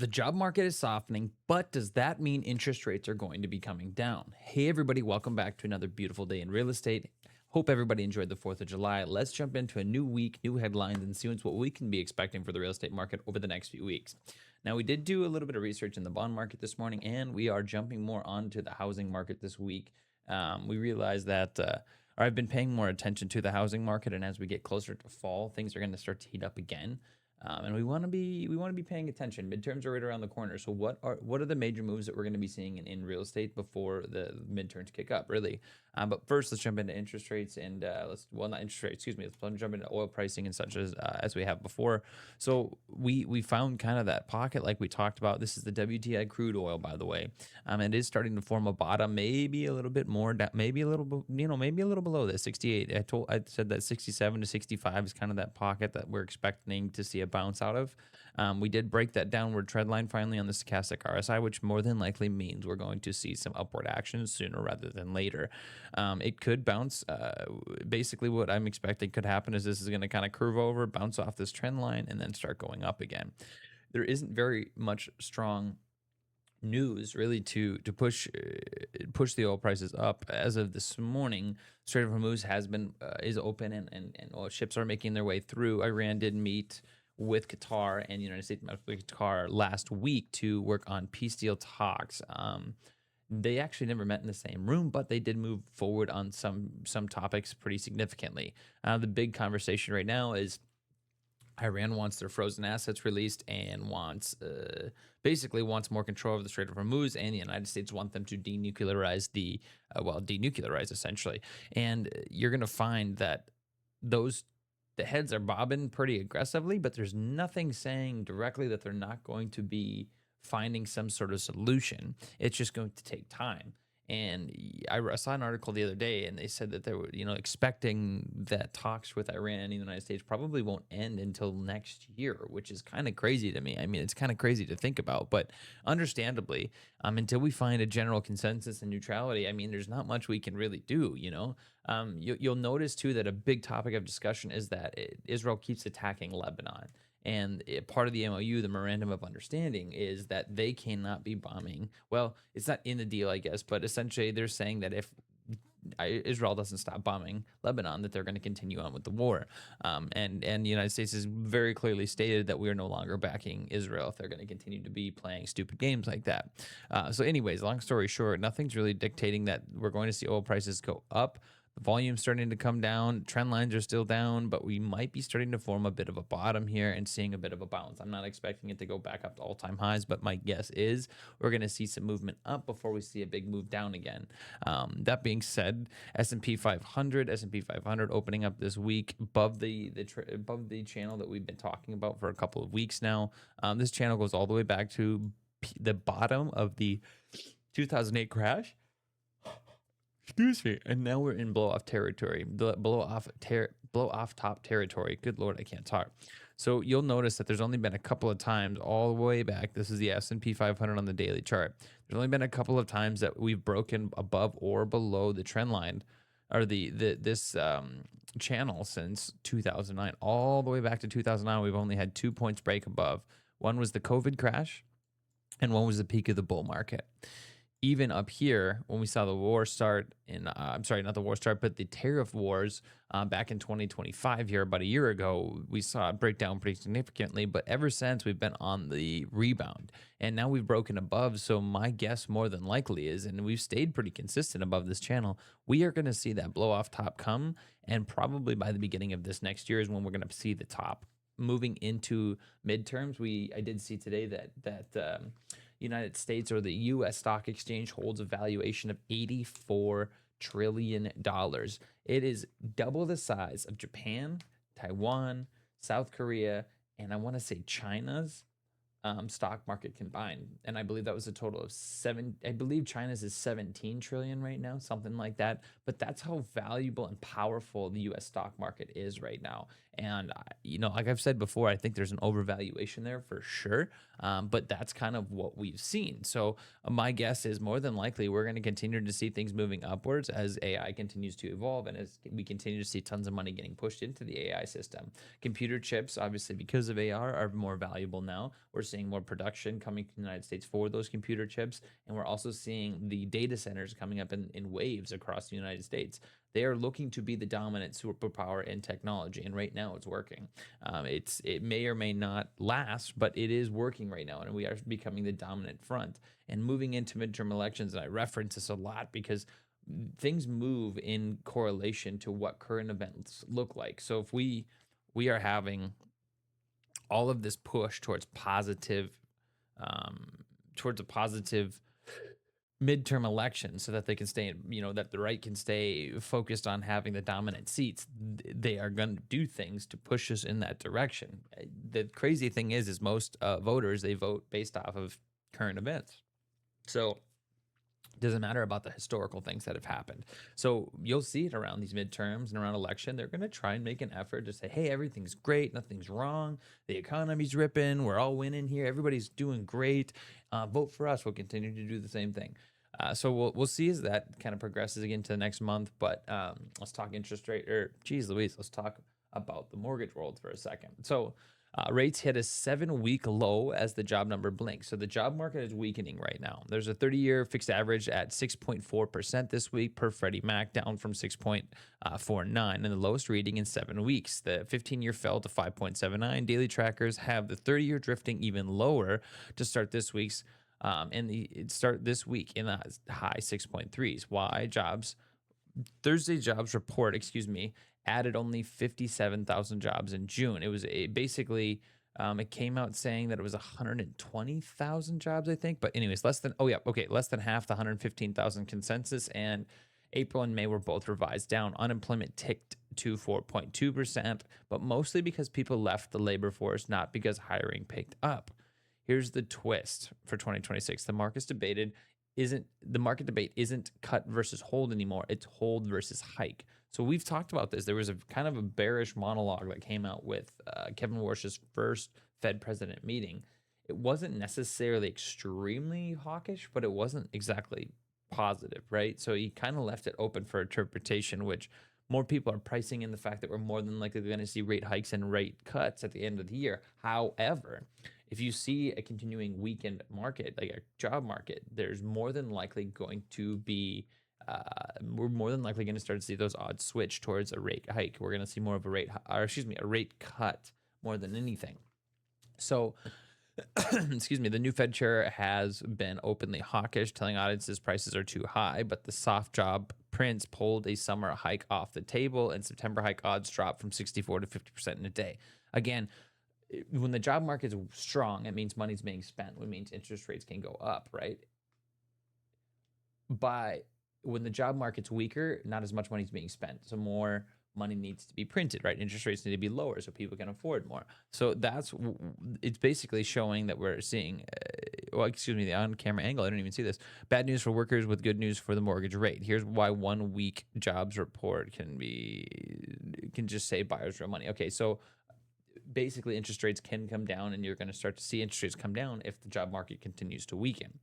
The job market is softening, but does that mean interest rates are going to be coming down? Hey, everybody, welcome back to another beautiful day in real estate. Hope everybody enjoyed the 4th of July. Let's jump into a new week, new headlines, and see what we can be expecting for the real estate market over the next few weeks. Now, we did do a little bit of research in the bond market this morning, and we are jumping more onto the housing market this week. We realized that. Or I've been paying more attention to the housing market, and as we get closer to fall, things are going to start to heat up again. And we want to be paying attention. Midterms are right around the corner. So what are the major moves that we're going to be seeing in real estate before the midterms kick up? Really, but first let's jump into interest rates and not interest rates. Excuse me. Let's jump into oil pricing and such as we have before. So we found kind of that pocket like we talked about. This is the WTI crude oil, by the way. It is starting to form a bottom, maybe a little bit more, maybe a little, maybe a little below this 68. I said that 67 to 65 is kind of that pocket that we're expecting to see a bounce out of. We did break that downward trend line finally on the stochastic RSI, which more than likely means we're going to see some upward action sooner rather than later. It could bounce. Basically, what I'm expecting could happen is this is going to kind of curve over, bounce off this trend line, and then start going up again. There isn't very much strong news really to push the oil prices up as of this morning. Strait of Hormuz is open and oil ships are making their way through. Iran did meet with Qatar and the United States met with Qatar last week to work on peace deal talks. They actually never met in the same room, but they did move forward on some topics pretty significantly. The big conversation right now is Iran wants their frozen assets released and basically wants more control over the Strait of Hormuz, and the United States want them to denuclearize denuclearize essentially. And you're going to find that the heads are bobbing pretty aggressively, but there's nothing saying directly that they're not going to be finding some sort of solution. It's just going to take time. And I saw an article the other day, and they said that they were, expecting that talks with Iran and the United States probably won't end until next year, which is kind of crazy to me. I mean, it's kind of crazy to think about, but understandably, until we find a general consensus and neutrality, I mean, there's not much we can really do. You'll notice too that a big topic of discussion is that Israel keeps attacking Lebanon. And part of the MOU, the Memorandum of Understanding, is that they cannot be bombing. Well, it's not in the deal, I guess, but essentially they're saying that if Israel doesn't stop bombing Lebanon, that they're going to continue on with the war. And the United States has very clearly stated that we are no longer backing Israel if they're going to continue to be playing stupid games like that. So anyways, long story short, nothing's really dictating that we're going to see oil prices go up. The volume's starting to come down. Trend lines are still down, but we might be starting to form a bit of a bottom here and seeing a bit of a bounce. I'm not expecting it to go back up to all-time highs, but my guess is we're going to see some movement up before we see a big move down again. That being said, S&P 500 opening up this week above the channel that we've been talking about for a couple of weeks now. This channel goes all the way back to the bottom of the 2008 crash. Excuse me. And now we're in blow off territory, blow off top territory. Good Lord, I can't talk. So you'll notice that there's only been a couple of times all the way back. This is the S&P 500 on the daily chart. There's only been a couple of times that we've broken above or below the trend line or this channel since 2009. All the way back to 2009, we've only had 2 points break above. One was the COVID crash and one was the peak of the bull market. Even up here, when we saw the war start I'm sorry, not the war start, but the tariff wars back in 2025 here, about a year ago, we saw it break down pretty significantly. But ever since, we've been on the rebound. And now we've broken above. So my guess more than likely is, and we've stayed pretty consistent above this channel, we are going to see that blow off top come. And probably by the beginning of this next year is when we're going to see the top. Moving into midterms, I did see today that United States or the U.S. stock exchange holds a valuation of $84 trillion. It is double the size of Japan, Taiwan, South Korea, and I want to say China's stock market combined. And I believe that was a total of I believe China's is 17 trillion right now, something like that. But that's how valuable and powerful the US stock market is right now. And like I've said before, I think there's an overvaluation there for sure. But that's kind of what we've seen. So my guess is more than likely we're going to continue to see things moving upwards as AI continues to evolve and as we continue to see tons of money getting pushed into the AI system. Computer chips, obviously, because of AR, are more valuable now. We're seeing more production coming to the United States for those computer chips. And we're also seeing the data centers coming up in waves across the United States. They are looking to be the dominant superpower in technology, and right now it's working. It may or may not last, but it is working right now, and we are becoming the dominant front. And moving into midterm elections, and I reference this a lot because things move in correlation to what current events look like. So if we are having all of this push um, towards a positive midterm elections so that they can stay, that the right can stay focused on having the dominant seats, they are going to do things to push us in that direction. The crazy thing is most voters, they vote based off of current events. So it doesn't matter about the historical things that have happened. So you'll see it around these midterms and around election. They're going to try and make an effort to say, hey, everything's great. Nothing's wrong. The economy's ripping. We're all winning here. Everybody's doing great. Vote for us. We'll continue to do the same thing. So we'll see as that kind of progresses again to the next month. But let's talk interest rate. Geez Louise, let's talk about the mortgage world for a second. So rates hit a 7-week low as the job number blinks. So the job market is weakening right now. There's a 30-year fixed average at 6.4% this week per Freddie Mac, down from 6.49 and the lowest reading in 7 weeks. The 15-year fell to 5.79. Daily trackers have the 30-year drifting even lower to start this week's start this week in the high 6.3s. Why? Thursday's jobs report, added only 57,000 jobs in June. It was basically, it came out saying that it was 120,000 jobs, I think. But anyways, less than half the 115,000 consensus. And April and May were both revised down. Unemployment ticked to 4.2%, but mostly because people left the labor force, not because hiring picked up. Here's the twist for 2026. The market debate isn't cut versus hold anymore. It's hold versus hike. So we've talked about this. There was a kind of a bearish monologue that came out with Kevin Warsh's first Fed president meeting. It wasn't necessarily extremely hawkish, but it wasn't exactly positive, right? So he kind of left it open for interpretation, which more people are pricing in the fact that we're more than likely going to see rate hikes and rate cuts at the end of the year. However, if you see a continuing weakened market, like a job market, there's more than likely going to be, we're more than likely going to start to see those odds switch towards a rate hike. We're going to see more of a rate cut more than anything. So, the new Fed chair has been openly hawkish, telling audiences prices are too high, but the soft job prints pulled a summer hike off the table, and September hike odds dropped from 64 to 50% in a day. Again, when the job market is strong, it means money's being spent, which means interest rates can go up, right? But when the job market's weaker, not as much money is being spent. So more money needs to be printed, right? Interest rates need to be lower so people can afford more. So it's basically showing that we're seeing, the on-camera angle, I don't even see this. Bad news for workers with good news for the mortgage rate. Here's why 1 week jobs report can just say buyers real money. Okay, so basically interest rates can come down, and you're going to start to see interest rates come down if the job market continues to weaken.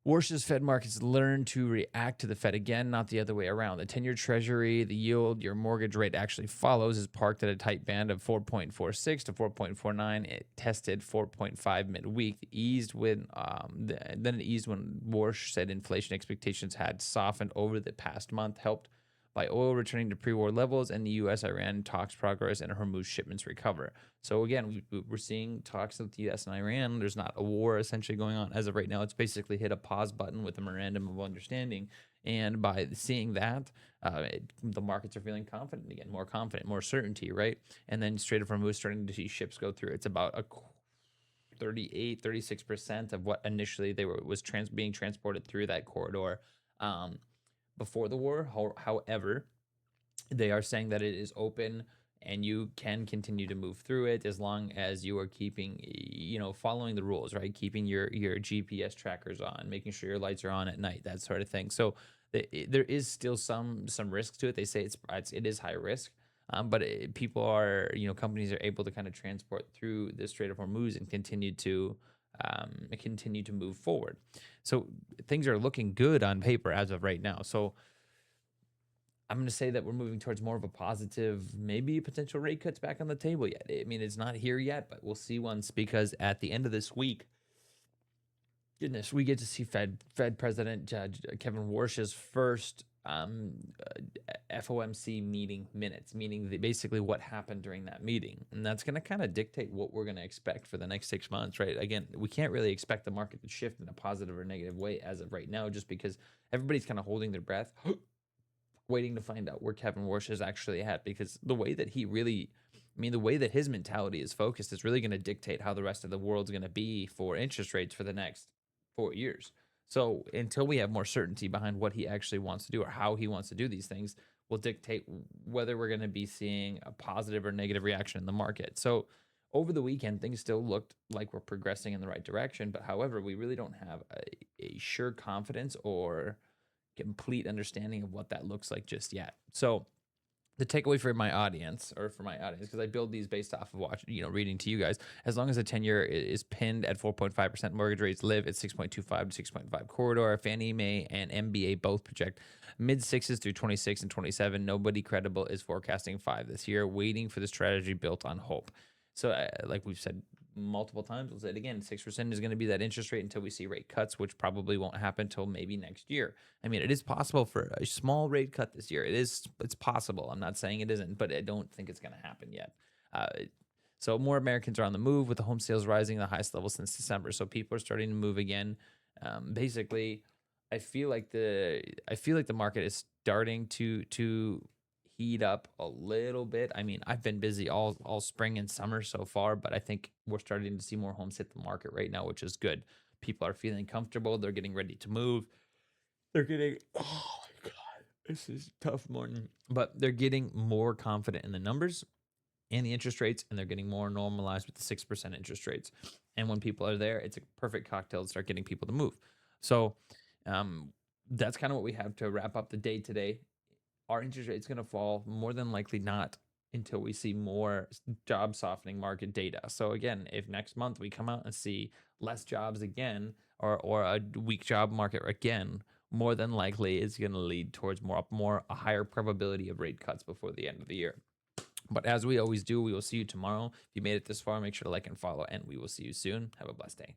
Warsh's Fed markets learn to react to the Fed again, not the other way around. The 10-year Treasury, the yield, your mortgage rate actually follows, is parked at a tight band of 4.46 to 4.49. It tested 4.5 midweek. Then it eased when Warsh said inflation expectations had softened over the past month, helped by oil returning to pre-war levels and the U.S.-Iran talks progress and Hormuz shipments recover. So again, we're seeing talks with the U.S. and Iran. There's not a war essentially going on as of right now. It's basically hit a pause button with a memorandum of understanding. And by seeing that, the markets are feeling confident again, more confident, more certainty, right? And then Strait of Hormuz starting to see ships go through. It's about a 36% of what initially was being transported through that corridor before the war. However, they are saying that it is open and you can continue to move through it as long as you are keeping, following the rules, right? Keeping your GPS trackers on, making sure your lights are on at night, that sort of thing. So there is still some risk to it. They say it is high risk. But people are, companies are able to kind of transport through the Strait of Hormuz and continue to move forward. So things are looking good on paper as of right now. So I'm going to say that we're moving towards more of a positive, maybe potential rate cuts back on the table yet. I mean, it's not here yet, but we'll see once, because at the end of this week, goodness, we get to see Fed President Judge Kevin Warsh's first FOMC meeting minutes, meaning basically what happened during that meeting. And that's going to kind of dictate what we're going to expect for the next 6 months, right? Again, we can't really expect the market to shift in a positive or negative way as of right now, just because everybody's kind of holding their breath, waiting to find out where Kevin Warsh is actually at, because the way that the way that his mentality is focused is really going to dictate how the rest of the world's going to be for interest rates for the next 4 years. So until we have more certainty behind what he actually wants to do or how he wants to do these things, will dictate whether we're going to be seeing a positive or negative reaction in the market. So over the weekend, things still looked like we're progressing in the right direction. But however, we really don't have a sure confidence or complete understanding of what that looks like just yet. So the takeaway for my audience, because I build these based off of reading to you guys, as long as the 10-year is pinned at 4.5%, mortgage rates live at 6.25 to 6.5 corridor. Fannie Mae and MBA both project mid sixes through 26 and 27. Nobody credible is forecasting 5 this year, waiting for the strategy built on hope. So like we've said multiple times, we'll say it again, 6% is going to be that interest rate until we see rate cuts, which probably won't happen until maybe next year. I mean, it is possible for a small rate cut this year. It's possible. I'm not saying it isn't, but I don't think it's going to happen yet. So more Americans are on the move, with the home sales rising the highest level since December. So people are starting to move again. Basically, I feel like the market is starting to heat up a little bit. I mean, I've been busy all spring and summer so far, but I think we're starting to see more homes hit the market right now, which is good. People are feeling comfortable. They're getting ready to move. They're getting, oh my God, this is a tough morning, but they're getting more confident in the numbers and the interest rates, and they're getting more normalized with the 6% interest rates. And when people are there, it's a perfect cocktail to start getting people to move. So that's kind of what we have to wrap up the day today. Our interest rate's going to fall more than likely not until we see more job softening market data. So again, if next month we come out and see less jobs again, or a weak job market again, more than likely it's going to lead towards a higher probability of rate cuts before the end of the year. But as we always do, we will see you tomorrow. If you made it this far, make sure to like and follow, and we will see you soon. Have a blessed day.